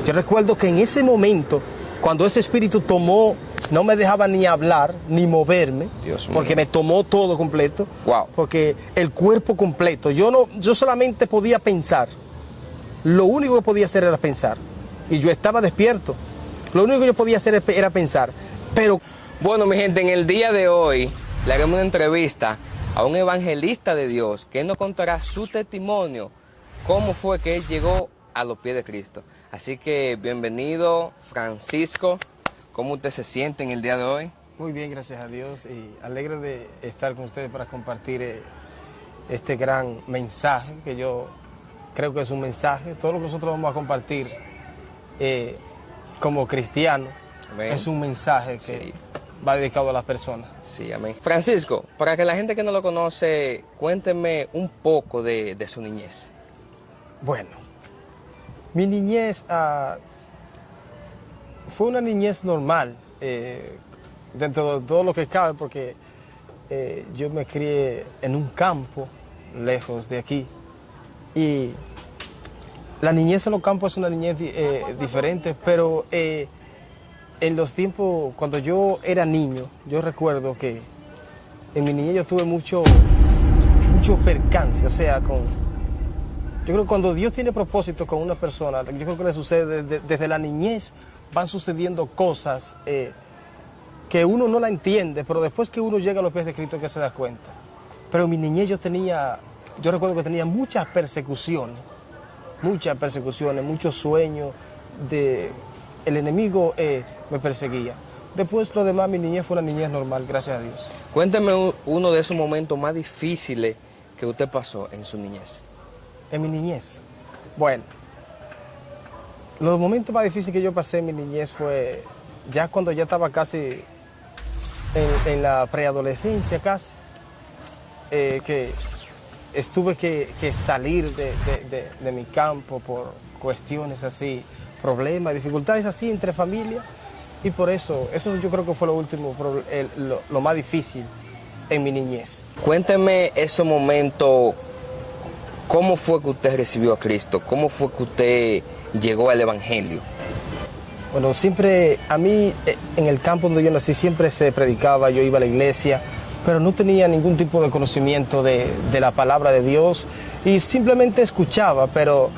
Yo recuerdo que en ese momento, cuando ese espíritu tomó, no me dejaba ni hablar, ni moverme, Dios mío. porque me tomó todo completo, Wow. porque el cuerpo completo, yo solamente podía pensar, lo único que podía hacer era pensar, y yo estaba despierto, lo único que yo podía hacer era pensar, pero... Bueno, mi gente, en el día de hoy le haremos una entrevista a un evangelista de Dios que nos contará su testimonio, cómo fue que él llegó a los pies de Cristo. Así que bienvenido, Francisco. ¿Cómo usted se siente en el día de hoy? Muy bien, gracias a Dios, y alegre de estar con ustedes para compartir este gran mensaje, que yo creo que es un mensaje. Todo lo que nosotros vamos a compartir como cristianos es un mensaje que Sí. va dedicado a las personas. Sí, amén. Francisco, para que la gente que no lo conoce, cuénteme un poco de su niñez. Bueno, mi niñez fue una niñez normal, dentro de todo lo que cabe, porque yo me crié en un campo lejos de aquí, y la niñez en los campos es una niñez diferente, pero en los tiempos cuando yo era niño, yo recuerdo que en mi niñez yo tuve mucho percance, o sea, yo creo que cuando Dios tiene propósito con una persona, yo creo que le sucede desde la niñez, van sucediendo cosas que uno no la entiende, pero después que uno llega a los pies de Cristo que se da cuenta. Pero en mi niñez yo recuerdo que tenía muchas persecuciones, muchos sueños, el enemigo me perseguía. Después lo demás, mi niñez fue una niñez normal, gracias a Dios. Cuénteme uno de esos momentos más difíciles que usted pasó en su niñez. En mi niñez, bueno, los momentos más difíciles que yo pasé en mi niñez fue ya cuando ya estaba casi en la preadolescencia casi, que tuve que salir de mi campo por cuestiones así, problemas, dificultades así entre familias, y por eso yo creo que fue lo último, lo más difícil en mi niñez. Cuénteme ese momento, ¿cómo fue que usted recibió a Cristo? ¿Cómo fue que usted llegó al Evangelio? Bueno, siempre, a mí, en el campo donde yo nací, siempre se predicaba, yo iba a la iglesia, pero no tenía ningún tipo de conocimiento de la palabra de Dios, y simplemente escuchaba, pero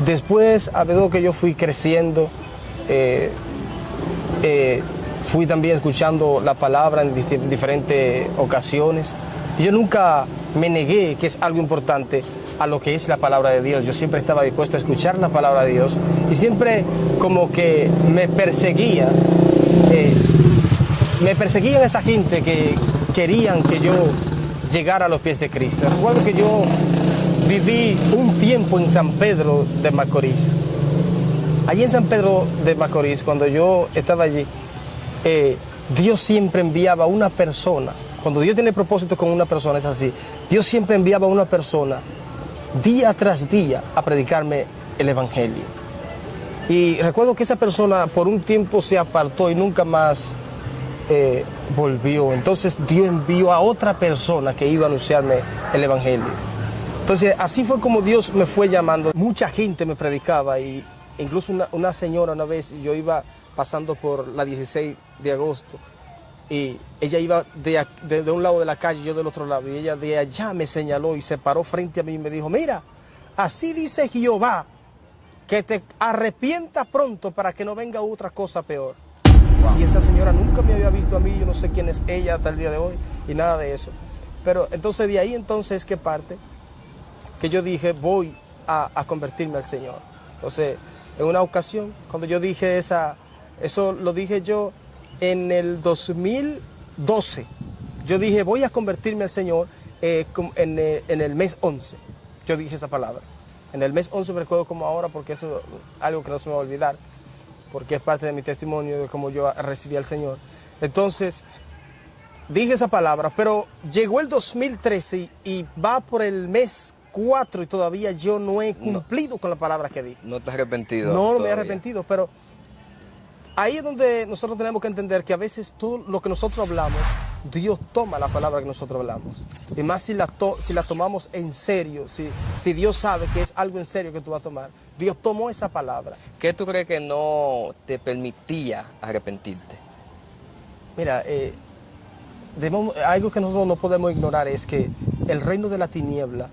después, a medida que yo fui creciendo, fui también escuchando la palabra en diferentes ocasiones, y yo nunca me negué, que es algo importante, a lo que es la palabra de Dios. Yo siempre estaba dispuesto a escuchar la palabra de Dios, y siempre como que me perseguían esa gente que querían que yo llegara a los pies de Cristo. Recuerdo que yo viví un tiempo en San Pedro de Macorís. Allí en San Pedro de Macorís, cuando yo estaba allí, Dios siempre enviaba una persona. Cuando Dios tiene propósito con una persona, es así. Dios siempre enviaba una persona día tras día a predicarme el Evangelio. Y recuerdo que esa persona por un tiempo se apartó y nunca más volvió. Entonces Dios envió a otra persona que iba a anunciarme el Evangelio. Entonces así fue como Dios me fue llamando. Mucha gente me predicaba, y incluso una señora, una vez yo iba pasando por la 16 de agosto, y ella iba de un lado de la calle, yo del otro lado, y ella de allá me señaló y se paró frente a mí y me dijo: mira, así dice Jehová, que te arrepientas pronto para que no venga otra cosa peor. Wow. Si esa señora nunca me había visto a mí, yo no sé quién es ella hasta el día de hoy, y nada de eso. Pero entonces de ahí entonces que parte, que yo dije, voy a convertirme al Señor. Entonces, en una ocasión, cuando yo dije eso lo dije yo en el 2012. Yo dije, voy a convertirme al Señor en el mes 11. Yo dije esa palabra. En el mes 11 me recuerdo como ahora, porque eso es algo que no se me va a olvidar, porque es parte de mi testimonio de cómo yo recibí al Señor. Entonces, dije esa palabra, pero llegó el 2013 y va por el mes 4 y todavía yo no he cumplido con la palabra que dije. ¿No te has arrepentido? No me he arrepentido, pero ahí es donde nosotros tenemos que entender que a veces todo lo que nosotros hablamos Dios toma la palabra que nosotros hablamos. Y más si la tomamos en serio, si Dios sabe que es algo en serio que tú vas a tomar, Dios tomó esa palabra. ¿Qué tú crees que no te permitía arrepentirte? Mira, algo que nosotros no podemos ignorar es que el reino de la tiniebla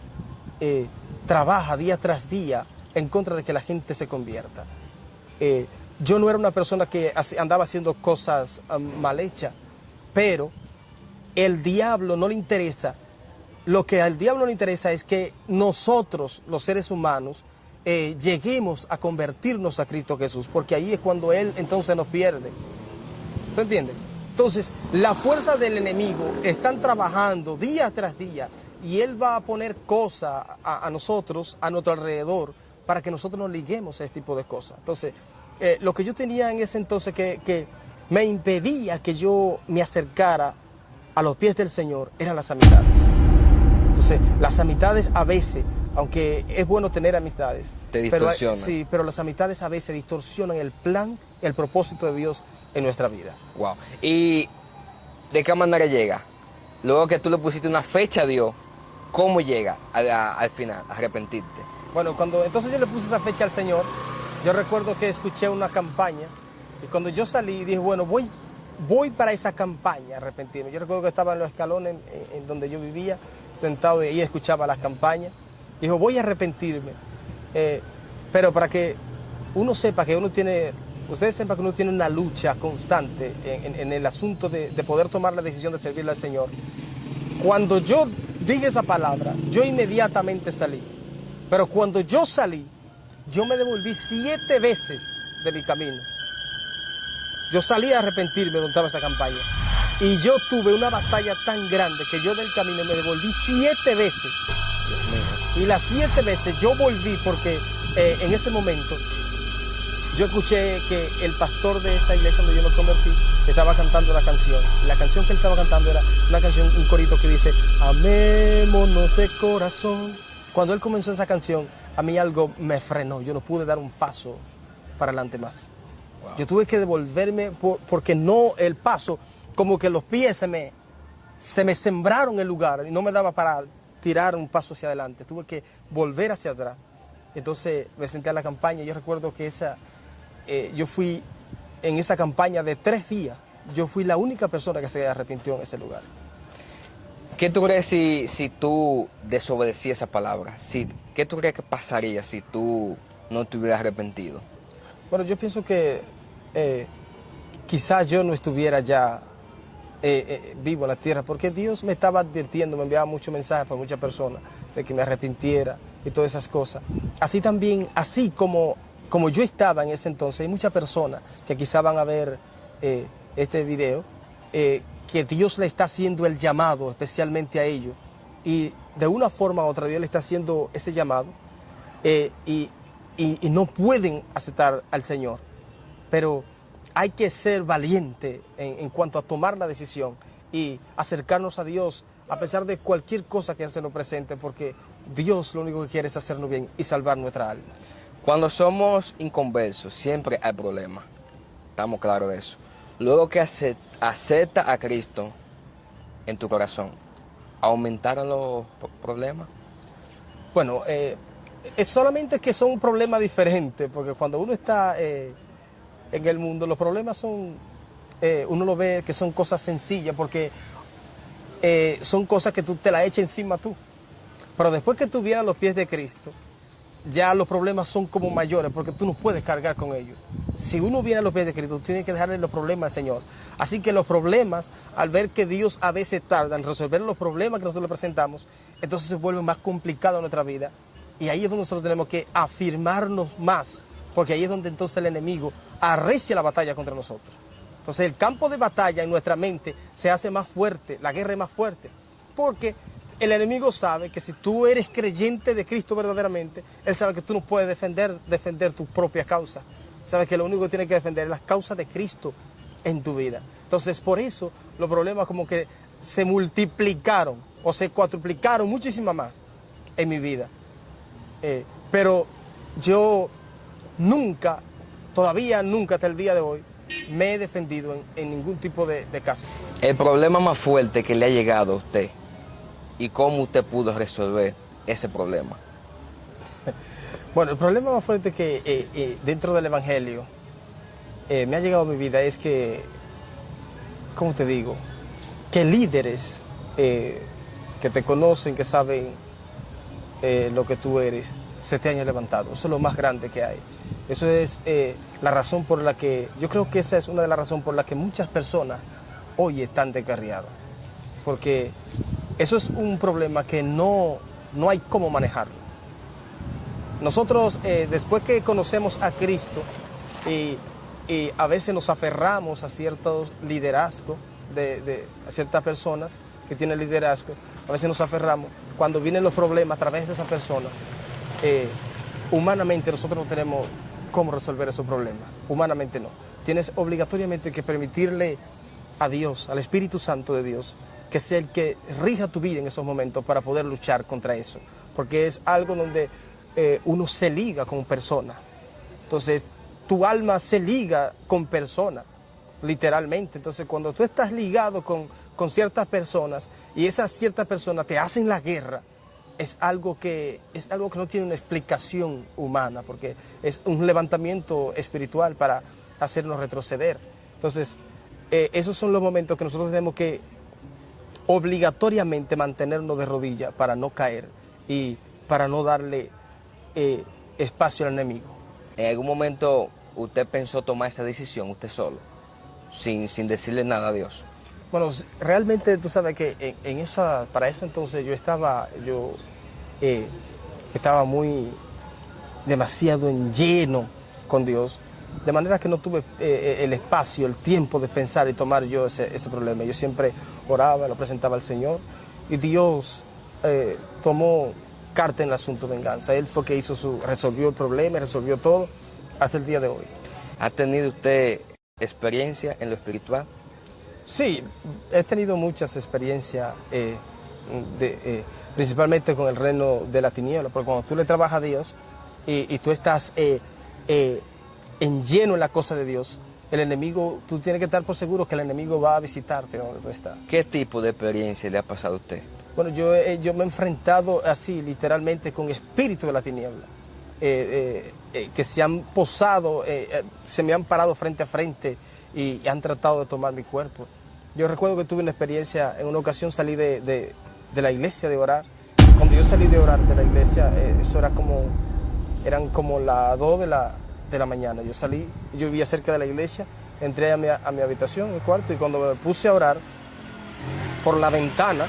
trabaja día tras día en contra de que la gente se convierta. Yo no era una persona que andaba haciendo cosas mal hechas, pero el diablo no le interesa. Lo que al diablo le interesa es que nosotros, los seres humanos, lleguemos a convertirnos a Cristo Jesús, porque ahí es cuando Él entonces nos pierde. ¿Tú entiendes? Entonces, la fuerza del enemigo están trabajando día tras día y él va a poner cosas a nosotros, a nuestro alrededor, para que nosotros nos liguemos a este tipo de cosas. Entonces, lo que yo tenía en ese entonces que me impedía que yo me acercara a los pies del Señor eran las amistades. Entonces, las amistades a veces, aunque es bueno tener amistades, te distorsionan. Sí, pero las amistades a veces distorsionan el plan, el propósito de Dios en nuestra vida. Wow. ¿Y de qué manera llega? Luego que tú le pusiste una fecha a Dios, ¿cómo llega al final, a arrepentirte? Bueno, entonces yo le puse esa fecha al Señor, yo recuerdo que escuché una campaña y cuando yo salí dije, bueno, voy para esa campaña a arrepentirme. Yo recuerdo que estaba en los escalones en donde yo vivía, sentado y ahí escuchaba las campañas. Dijo, voy a arrepentirme, pero para que uno sepa que uno tiene... Ustedes sepan que uno tiene una lucha constante en el asunto de poder tomar la decisión de servirle al Señor. Cuando yo dije esa palabra, yo inmediatamente salí. Pero cuando yo salí, yo me devolví 7 veces de mi camino. Yo salí a arrepentirme donde estaba esa campaña. Y yo tuve una batalla tan grande que yo del camino me devolví 7 veces. Y las 7 veces yo volví porque en ese momento... Yo escuché que el pastor de esa iglesia donde yo me convertí estaba cantando la canción. La canción que él estaba cantando era una canción, un corito que dice, amémonos de corazón. Cuando él comenzó esa canción, a mí algo me frenó. Yo no pude dar un paso para adelante más. Wow. Yo tuve que devolverme porque no el paso, como que los pies se me sembraron el lugar y no me daba para tirar un paso hacia adelante. Tuve que volver hacia atrás. Entonces me senté a la campaña y yo recuerdo que yo fui en esa campaña de 3 días, yo fui la única persona que se arrepintió en ese lugar. ¿Qué tú crees si tú desobedecías esa palabra? ¿Qué tú crees que pasaría si tú no te hubieras arrepentido? Bueno, yo pienso que quizás yo no estuviera ya vivo en la tierra, porque Dios me estaba advirtiendo, me enviaba muchos mensajes para muchas personas de que me arrepintiera y todas esas cosas. Así también, así como yo estaba en ese entonces, hay muchas personas que quizá van a ver este video, que Dios le está haciendo el llamado especialmente a ellos. Y de una forma u otra Dios le está haciendo ese llamado y no pueden aceptar al Señor. Pero hay que ser valiente en cuanto a tomar la decisión y acercarnos a Dios a pesar de cualquier cosa que se nos presente, porque Dios lo único que quiere es hacernos bien y salvar nuestra alma. Cuando somos inconversos, siempre hay problemas. Estamos claros de eso. Luego que acepta a Cristo en tu corazón, ¿aumentaron los problemas? Bueno, es solamente que son problemas diferentes, porque cuando uno está en el mundo, los problemas son, uno lo ve que son cosas sencillas, porque son cosas que tú te las echas encima tú. Pero después que tú vienes a los pies de Cristo, ya los problemas son como mayores, porque tú no puedes cargar con ellos. Si uno viene a los pies de Cristo, tú tienes que dejarle los problemas al Señor. Así que los problemas, al ver que Dios a veces tarda en resolver los problemas que nosotros le presentamos, entonces se vuelve más complicado en nuestra vida. Y ahí es donde nosotros tenemos que afirmarnos más, porque ahí es donde entonces el enemigo arrecia la batalla contra nosotros. Entonces el campo de batalla en nuestra mente se hace más fuerte, la guerra es más fuerte, porque el enemigo sabe que si tú eres creyente de Cristo verdaderamente, él sabe que tú no puedes defender tu propia causa. Sabe que lo único que tienes que defender es las causas de Cristo en tu vida. Entonces, por eso los problemas como que se multiplicaron o se cuatriplicaron muchísimo más en mi vida. Pero yo todavía nunca hasta el día de hoy, me he defendido en ningún tipo de caso. El problema más fuerte que le ha llegado a usted y cómo usted pudo resolver ese problema. Bueno, el problema más fuerte que dentro del Evangelio me ha llegado a mi vida es que, ¿cómo te digo? Que líderes que te conocen, que saben lo que tú eres, se te hayan levantado. Eso es lo más grande que hay. Eso es la razón por la que, yo creo que esa es una de las razones por las que muchas personas hoy están descarriadas. Porque eso es un problema que no hay cómo manejarlo. Nosotros, después que conocemos a Cristo y a veces nos aferramos a ciertos liderazgos a ciertas personas que tienen liderazgo, a veces nos aferramos. Cuando vienen los problemas a través de esa persona, humanamente nosotros no tenemos cómo resolver esos problemas. Humanamente no. Tienes obligatoriamente que permitirle a Dios, al Espíritu Santo de Dios, que sea el que rija tu vida en esos momentos para poder luchar contra eso. Porque es algo donde uno se liga con persona. Entonces, tu alma se liga con persona, literalmente. Entonces, cuando tú estás ligado con ciertas personas y esas ciertas personas te hacen la guerra, es algo que no tiene una explicación humana, porque es un levantamiento espiritual para hacernos retroceder. Entonces, esos son los momentos que nosotros tenemos que obligatoriamente mantenernos de rodillas para no caer y para no darle espacio al enemigo. ¿En algún momento usted pensó tomar esa decisión usted solo, sin decirle nada a Dios? Bueno, realmente tú sabes que para eso entonces yo estaba demasiado en lleno con Dios, de manera que no tuve el espacio, el tiempo de pensar y tomar yo ese problema. Yo siempre oraba, lo presentaba al Señor y Dios tomó carta en el asunto de venganza. Él fue que resolvió el problema, resolvió todo hasta el día de hoy. ¿Ha tenido usted experiencia en lo espiritual? Sí, he tenido muchas experiencias, principalmente con el reino de la tiniebla, porque cuando tú le trabajas a Dios y tú estás en lleno en la cosa de Dios, el enemigo, tú tienes que estar por seguro que el enemigo va a visitarte donde tú estás. ¿Qué tipo de experiencia le ha pasado a usted? Bueno, yo me he enfrentado así, literalmente, con espíritus de la tiniebla, que se han posado, se me han parado frente a frente y han tratado de tomar mi cuerpo. Yo recuerdo que tuve una experiencia, en una ocasión salí de la iglesia de orar. Cuando yo salí de orar de la iglesia, eso eran como las 2 de la mañana. Yo salí, yo vivía cerca de la iglesia, entré a mi habitación, mi cuarto, y cuando me puse a orar, por una ventana,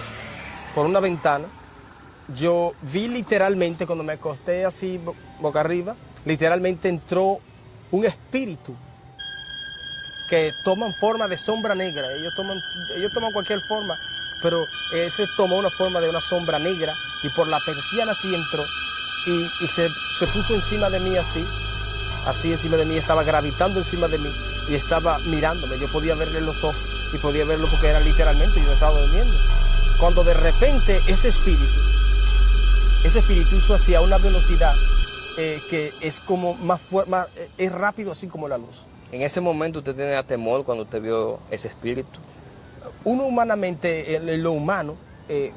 yo vi literalmente, cuando me acosté así boca arriba, literalmente entró un espíritu que toman forma de sombra negra. Ellos toman cualquier forma, pero ese tomó una forma de una sombra negra y por la persiana así entró y se puso encima de mí así encima de mí, estaba gravitando encima de mí y estaba mirándome. Yo podía verle los ojos y podía verlo porque era literalmente, yo estaba durmiendo. Cuando de repente ese espíritu hizo así a una velocidad que es como es rápido así como la luz. En ese momento usted tenía temor cuando usted vio ese espíritu. Uno humanamente, en lo humano,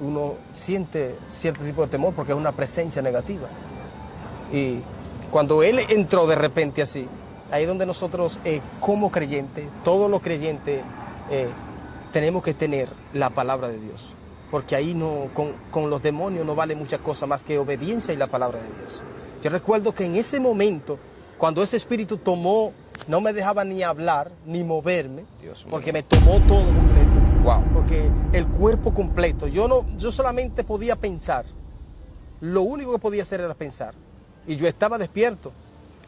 uno siente cierto tipo de temor porque es una presencia negativa. Y cuando él entró de repente así, ahí es donde nosotros como creyentes, todos los creyentes, tenemos que tener la palabra de Dios. Porque ahí con los demonios no vale muchas cosas más que obediencia y la palabra de Dios. Yo recuerdo que en ese momento, cuando ese espíritu tomó, no me dejaba ni hablar, ni moverme, porque me tomó todo completo. Wow. Porque el cuerpo completo, yo solamente podía pensar. Lo único que podía hacer era pensar. Y yo estaba despierto.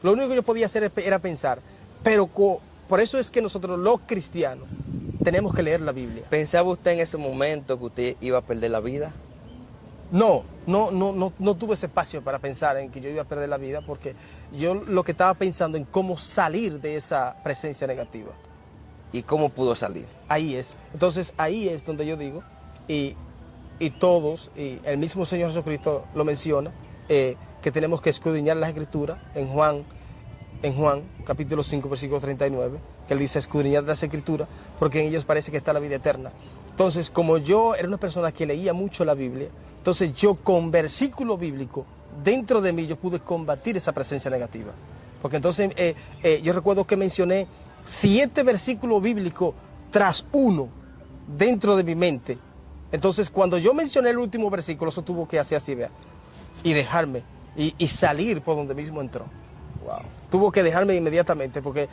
Lo único que yo podía hacer era pensar. Pero por eso es que nosotros los cristianos tenemos que leer la Biblia. ¿Pensaba usted en ese momento que usted iba a perder la vida? No tuve ese espacio para pensar en que yo iba a perder la vida, porque yo lo que estaba pensando en cómo salir de esa presencia negativa. ¿Y cómo pudo salir? Ahí es. Entonces ahí es donde yo digo, y todos, y el mismo Señor Jesucristo lo menciona, que tenemos que escudriñar las Escrituras. En Juan en Juan, capítulo 5, versículo 39, que él dice, escudriñad las escrituras, porque en ellos parece que está la vida eterna. Entonces, como yo era una persona que leía mucho la Biblia, entonces yo con versículo bíblico, dentro de mí yo pude combatir esa presencia negativa. Porque entonces yo recuerdo que mencioné 7 versículos bíblicos tras uno dentro de mi mente. Entonces, cuando yo mencioné el último versículo, eso tuvo que hacer así, vea, y dejarme, y salir por donde mismo entró. Wow. Tuvo que dejarme inmediatamente, porque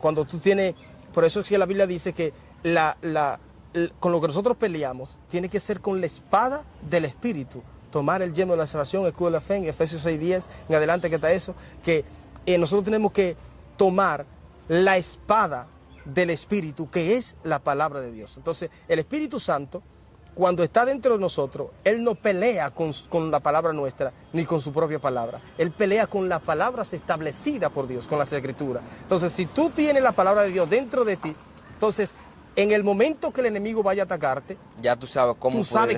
cuando tú tienes, por eso es que la Biblia dice que con lo que nosotros peleamos, tiene que ser con la espada del Espíritu. Tomar el yelmo de la salvación, el escudo de la fe, en Efesios 6:10, en adelante que está eso, que nosotros tenemos que tomar la espada del Espíritu, que es la palabra de Dios. Entonces, el Espíritu Santo, cuando está dentro de nosotros, Él no pelea con la palabra nuestra, ni con su propia palabra. Él pelea con las palabras establecidas por Dios, con las Escrituras. Entonces, si tú tienes la palabra de Dios dentro de ti, entonces, en el momento que el enemigo vaya a atacarte, ya tú sabes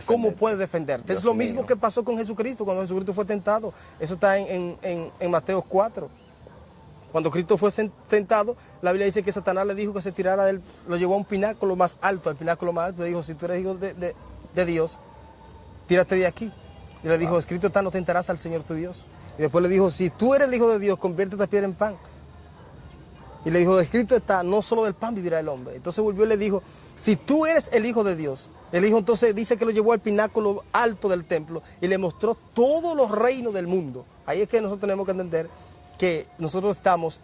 cómo puedes defenderte. Dios es lo mismo mío. que pasó con Jesucristo, cuando Jesucristo fue tentado. Eso está en Mateo 4. Cuando Cristo fue tentado, la Biblia dice que Satanás le dijo que se tirara de él, lo llevó a un pináculo más alto, al pináculo más alto, le dijo, si tú eres hijo de Dios, tírate de aquí. Y le dijo, escrito está, no tentarás al Señor tu Dios. Y después le dijo, si tú eres el hijo de Dios, conviértete a piedra en pan. Y le dijo, escrito está, no solo del pan vivirá el hombre. Entonces volvió y le dijo, si tú eres el hijo de Dios, el hijo entonces dice que lo llevó al pináculo alto del templo y le mostró todos los reinos del mundo. Ahí es que nosotros tenemos que entender que nosotros estamos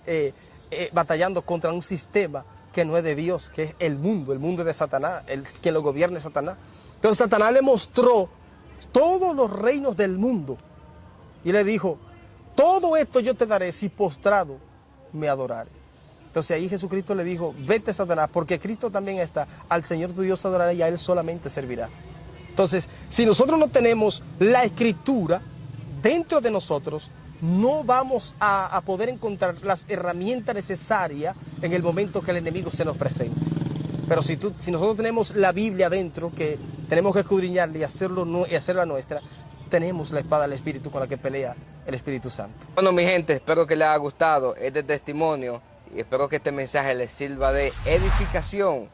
batallando contra un sistema que no es de Dios, que es el mundo de Satanás, quien lo gobierna es Satanás. Entonces Satanás le mostró todos los reinos del mundo y le dijo, todo esto yo te daré si postrado me adorares. Entonces ahí Jesucristo le dijo, vete Satanás, porque Cristo también está, al Señor tu Dios adorará y a Él solamente servirá. Entonces, si nosotros no tenemos la Escritura dentro de nosotros, no vamos a poder encontrar las herramientas necesarias en el momento que el enemigo se nos presente. Pero si nosotros tenemos la Biblia dentro, que tenemos que escudriñarla y hacerla nuestra, tenemos la espada del Espíritu con la que pelea el Espíritu Santo. Bueno, mi gente, espero que les haya gustado este testimonio y espero que este mensaje les sirva de edificación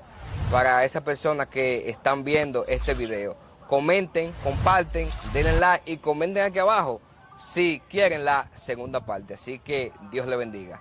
para esas personas que están viendo este video. Comenten, comparten, denle like y comenten aquí abajo si quieren la segunda parte. Así que Dios les bendiga.